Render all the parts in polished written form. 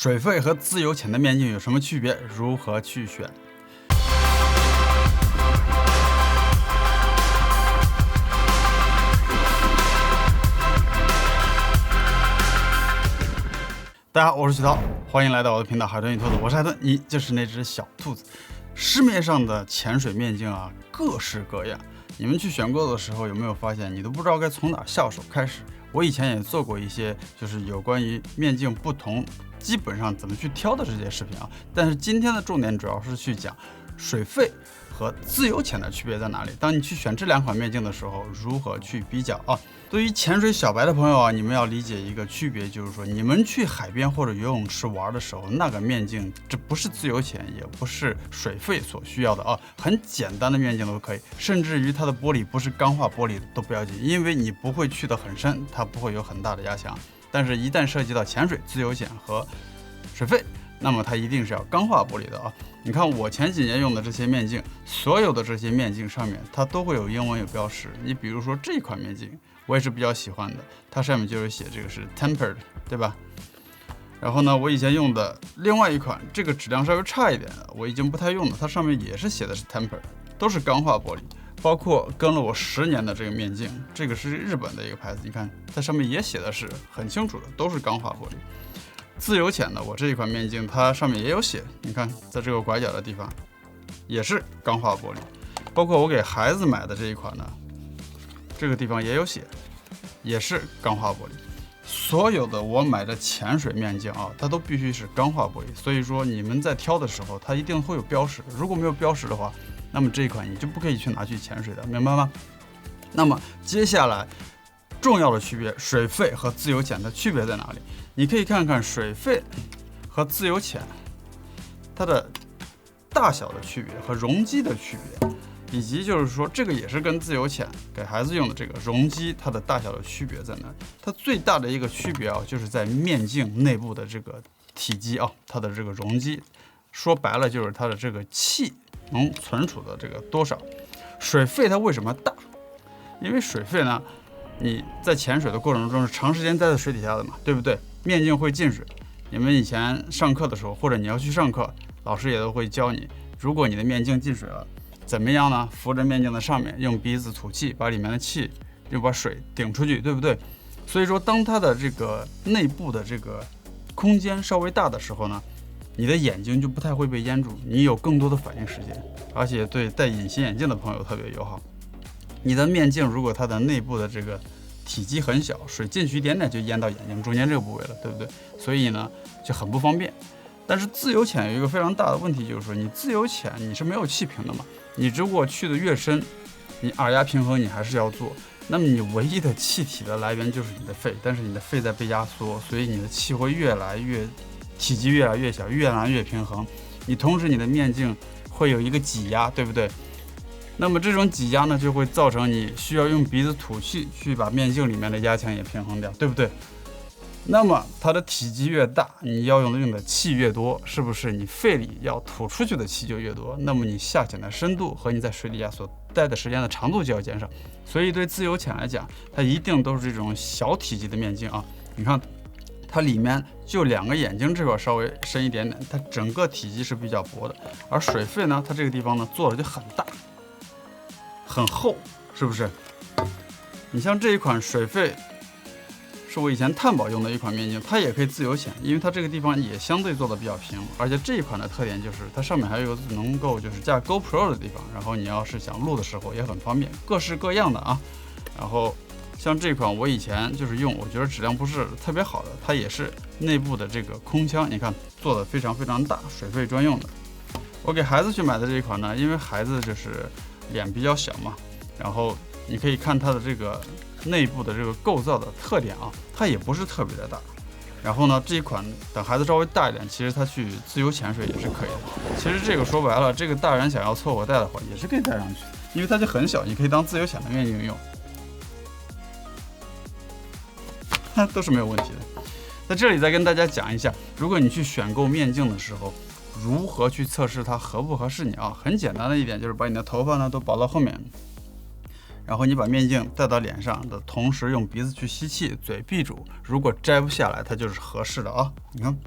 水肺和自由潜的面镜有什么区别？如何去选？大家好，我是徐涛，欢迎来到我的频道海豚与兔子，我是海豚，你就是那只小兔子。市面上的潜水面镜啊，各式各样。你们去选购的时候，有没有发现你都不知道该从哪下手开始？我以前也做过一些，就是有关于面镜不同，基本上怎么去挑的这些视频啊。但是今天的重点主要是去讲水肺和自由潜的区别在哪里。当你去选这两款面镜的时候，如何去比较啊？对于潜水小白的朋友啊，你们要理解一个区别，就是说你们去海边或者游泳池玩的时候，那个面镜这不是自由潜，也不是水肺所需要的啊，很简单的面镜都可以，甚至于它的玻璃不是钢化玻璃都不要紧，因为你不会去得很深，它不会有很大的压强。但是，一旦涉及到潜水、自由潜和水肺，那么它一定是要钢化玻璃的啊。你看我前几年用的这些面镜，所有的这些面镜上面它都会有英文有标识。你比如说这款面镜，我也是比较喜欢的，它上面就是写这个是 tempered， 对吧？然后呢，我以前用的另外一款，这个质量稍微差一点的，我已经不太用了，它上面也是写的是 tempered， 都是钢化玻璃。包括跟了我10年的这个面镜，这个是日本的一个牌子，你看它上面也写的是很清楚的，都是钢化玻璃。自由潜的我这一款面镜，它上面也有写，你看在这个拐角的地方也是钢化玻璃。包括我给孩子买的这一款呢，这个地方也有写，也是钢化玻璃。所有的我买的潜水面镜啊，它都必须是钢化玻璃。所以说你们在挑的时候，它一定会有标识，如果没有标识的话，那么这一款你就不可以去拿去潜水的，明白吗？那么接下来重要的区别，水肺和自由潜的区别在哪里？你可以看看水肺和自由潜它的大小的区别和容积的区别，以及就是说这个也是跟自由潜给孩子用的这个容积它的大小的区别在哪里？它最大的一个区别啊，就是在面镜内部的这个体积啊，它的这个容积，说白了就是它的这个气能存储的这个多少。水肺它为什么大？因为水肺呢，你在潜水的过程中是长时间待在水底下的嘛，对不对？面镜会进水。你们以前上课的时候，或者你要去上课，老师也都会教你，如果你的面镜进水了，怎么样呢？扶着面镜的上面，用鼻子吐气，把里面的气又把水顶出去，对不对？所以说，当它的这个内部的这个空间稍微大的时候呢，你的眼睛就不太会被淹住，你有更多的反应时间，而且对戴隐形眼镜的朋友特别友好。你的面镜如果它的内部的这个体积很小，水进去一点点就淹到眼睛中间这个部位了，对不对？所以呢就很不方便。但是自由潜有一个非常大的问题，就是说你自由潜你是没有气瓶的嘛，你如果去的越深，你耳压平衡你还是要做，那么你唯一的气体的来源就是你的肺，但是你的肺在被压缩，所以你的气会体积越来越小，越来越平衡。你同时你的面镜会有一个挤压，对不对？那么这种挤压呢，就会造成你需要用鼻子吐气去把面镜里面的压强也平衡掉，对不对？那么它的体积越大，你要用的气越多，是不是你肺里要吐出去的气就越多？那么你下潜的深度和你在水底下所待的时间的长度就要减少。所以对自由潜来讲，它一定都是这种小体积的面镜啊。你看它里面就2个眼睛这块稍微深一点点，它整个体积是比较薄的。而水肺呢，它这个地方呢做的就很大很厚，是不是？你像这一款水肺是我以前探宝用的一款面镜，它也可以自由潜，因为它这个地方也相对做的比较平。而且这一款的特点就是它上面还有一个能够就是架 GoPro 的地方，然后你要是想录的时候也很方便，各式各样的啊。然后像这款我以前就是用，我觉得质量不是特别好的，它也是内部的这个空腔，你看做的非常非常大，水肺专用的。我给孩子去买的这一款呢，因为孩子就是脸比较小嘛，然后你可以看它的这个内部的这个构造的特点啊，它也不是特别的大。然后呢，这一款等孩子稍微大一点，其实他去自由潜水也是可以的。其实这个说白了，这个大人想要凑合戴的话，也是可以戴上去，因为它就很小，你可以当自由潜的面镜用，都是没有问题的。在这里再跟大家讲一下，如果你去选购面镜的时候，如何去测试它合不合适你啊？很简单的一点就是把你的头发呢都绑到后面，然后你把面镜戴到脸上的同时，用鼻子去吸气，嘴闭住。如果摘不下来，它就是合适的啊。你看，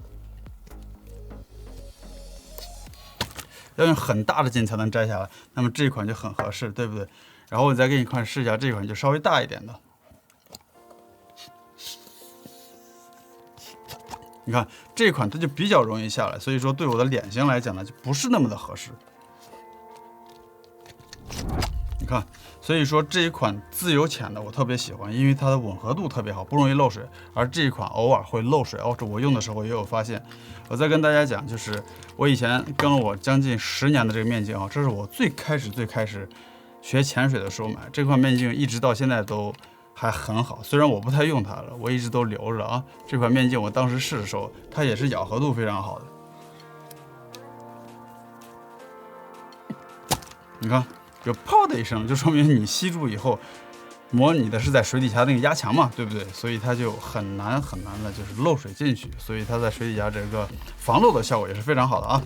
要用很大的劲才能摘下来，那么这一款就很合适，对不对？然后我再给你看试一下这款就稍微大一点的，你看这款它就比较容易下来，所以说对我的脸型来讲呢，就不是那么的合适。你看，所以说这一款自由浅的我特别喜欢，因为它的吻合度特别好，不容易漏水。而这一款偶尔会漏水哦，这我用的时候也有发现。我再跟大家讲，就是我以前跟了我将近10年的这个面镜啊，这是我最开始学潜水的时候买这款面镜，一直到现在都还很好。虽然我不太用它了，我一直都留着啊。这款面镜我当时试的时候，它也是咬合度非常好的。你看。有泡的一声，就说明你吸住以后，模拟的是在水底下那个压强嘛，对不对？所以它就很难的，就是漏水进去，所以它在水底下这个防漏的效果也是非常好的啊。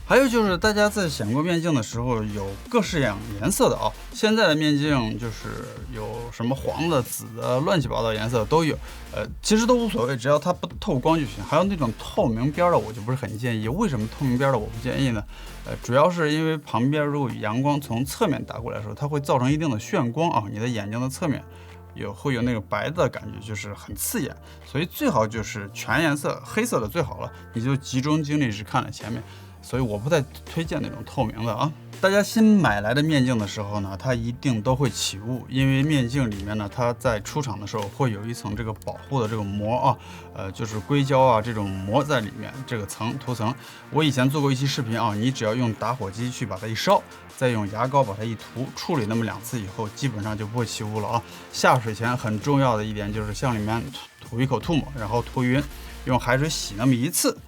还有就是大家在选购面镜的时候，有各式样颜色的啊。现在的面镜就是有什么黄的、紫的，乱七八糟颜色都有，其实都无所谓，只要它不透光就行。还有那种透明边的，我就不是很建议。为什么透明边的我不建议呢？主要是因为旁边如果阳光从侧面打过来的时候，它会造成一定的眩光啊，你的眼睛的侧面会有那个白的感觉，就是很刺眼。所以最好就是全颜色，黑色的最好了，你就集中精力只看了前面。所以我不太推荐那种透明的啊。大家新买来的面镜的时候呢，它一定都会起雾，因为面镜里面呢，它在出厂的时候会有一层这个保护的这个膜啊，就是硅胶啊这种膜在里面，这个涂层。我以前做过一期视频啊，你只要用打火机去把它一烧，再用牙膏把它一涂，处理那么2次以后，基本上就不会起雾了啊。下水前很重要的一点就是向里面吐一口唾沫，然后涂匀，用海水洗那么1次。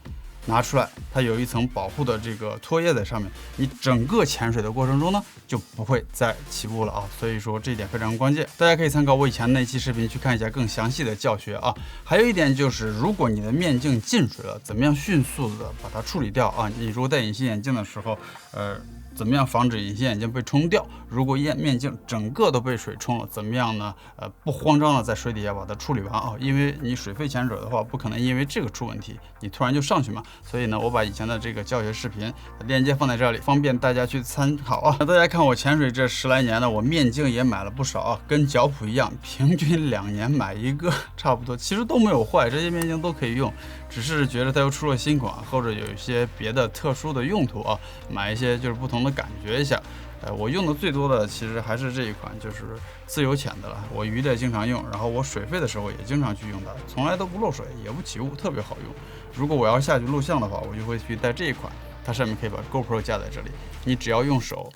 拿出来，它有一层保护的这个唾液在上面，你整个潜水的过程中呢，就不会再起雾了啊。所以说这一点非常关键，大家可以参考我以前那期视频去看一下更详细的教学啊。还有一点就是，如果你的面镜进水了，怎么样迅速的把它处理掉啊？你如果戴隐形眼镜的时候，怎么样防止隐形眼镜被冲掉？如果面镜整个都被水冲了，怎么样呢？不慌张的在水底下把它处理完啊，因为你水肺潜水的话，不可能因为这个出问题，你突然就上去嘛。所以呢，我把以前的这个教学视频链接放在这里，方便大家去参考啊。大家看我潜水这10来年呢，我面镜也买了不少啊，跟脚蹼一样，平均2年买一个，差不多，其实都没有坏，这些面镜都可以用，只是觉得它又出了新款，或者有一些别的特殊的用途啊，买一些就是不同的感觉一下。我用的最多的其实还是这一款，就是自由潜的了。我鱼类经常用，然后我水肺的时候也经常去用它，从来都不漏水，也不起雾，特别好用。如果我要下去录像的话，我就会去带这一款，它上面可以把 GoPro 架在这里，你只要用手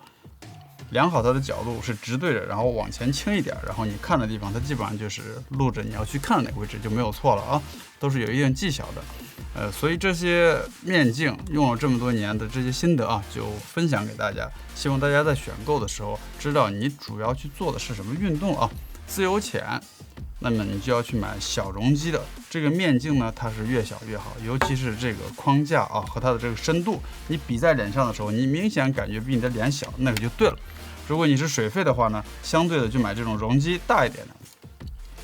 量好它的角度是直对着，然后往前倾一点，然后你看的地方，它基本上就是录着你要去看的那个位置，就没有错了啊，都是有一定技巧的。所以这些面镜用了这么多年的这些心得啊，就分享给大家。希望大家在选购的时候知道你主要去做的是什么运动啊。自由潜，那么你就要去买小容积的这个面镜呢，它是越小越好，尤其是这个框架啊和它的这个深度，你比在脸上的时候，你明显感觉比你的脸小，那个就对了。如果你是水肺的话呢，相对的就买这种容积大一点的，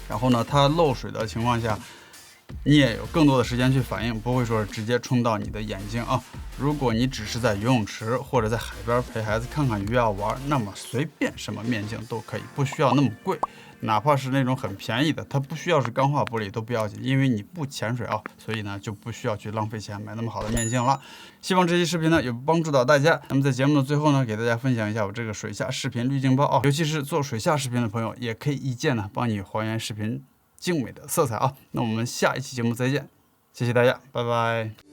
然后呢，它漏水的情况下，你也有更多的时间去反应，不会说直接冲到你的眼睛啊。如果你只是在游泳池或者在海边陪孩子看看鱼啊玩，那么随便什么面镜都可以，不需要那么贵。哪怕是那种很便宜的，它不需要是钢化玻璃都不要紧，因为你不潜水啊，所以呢就不需要去浪费钱买那么好的面镜了。希望这期视频呢有帮助到大家。那么在节目的最后呢，给大家分享一下我这个水下视频滤镜包啊，尤其是做水下视频的朋友，也可以一键呢帮你还原视频精美的色彩啊。那我们下一期节目再见，谢谢大家，拜拜。